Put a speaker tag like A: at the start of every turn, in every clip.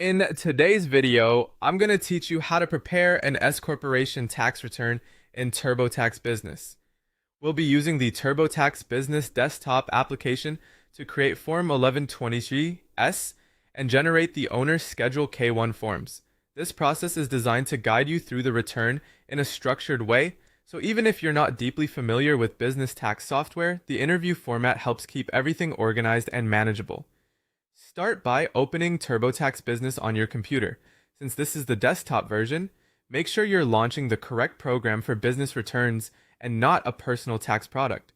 A: In today's video, I'm going to teach you how to prepare an S corporation tax return in TurboTax Business. We'll be using the TurboTax Business desktop application to create Form 1123-S and generate the owner's Schedule K-1 forms. This process is designed to guide you through the return in a structured way, so even if you're not deeply familiar with business tax software, the interview format helps keep everything organized and manageable. Start by opening TurboTax Business on your computer. Since this is the desktop version, make sure you're launching the correct program for business returns and not a personal tax product.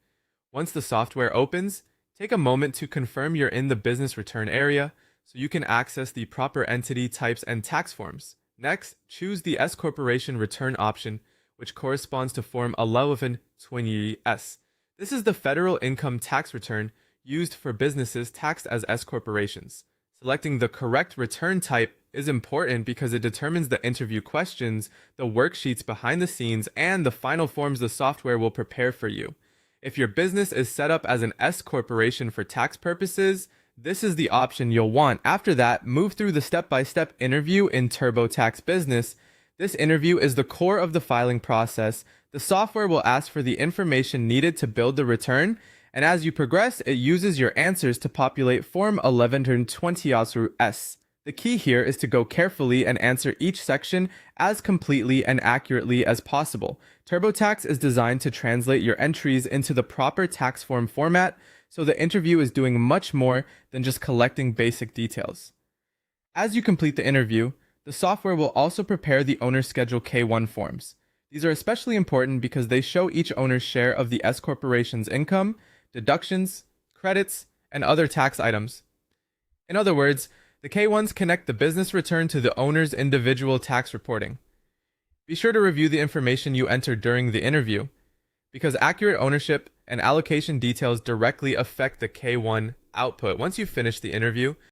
A: Once the software opens, take a moment to confirm you're in the business return area so you can access the proper entity types and tax forms. Next, choose the S Corporation return option, which corresponds to Form 1120-S. This is the federal income tax return used for businesses taxed as S corporations. Selecting the correct return type is important because it determines the interview questions, the worksheets behind the scenes, and the final forms the software will prepare for you. If your business is set up as an S corporation for tax purposes, this is the option you'll want. After that, move through the step-by-step interview in TurboTax Business. This interview is the core of the filing process. The software will ask for the information needed to build the return, and as you progress, it uses your answers to populate Form 1120-S. The key here is to go carefully and answer each section as completely and accurately as possible. TurboTax is designed to translate your entries into the proper tax form format, so the interview is doing much more than just collecting basic details. As you complete the interview, the software will also prepare the owner's Schedule K-1 forms. These are especially important because they show each owner's share of the S corporation's income, deductions, credits, and other tax items. In other words, the K-1s connect the business return to the owner's individual tax reporting. Be sure to review the information you entered during the interview, because accurate ownership and allocation details directly affect the K-1 output. Once you finish the interview,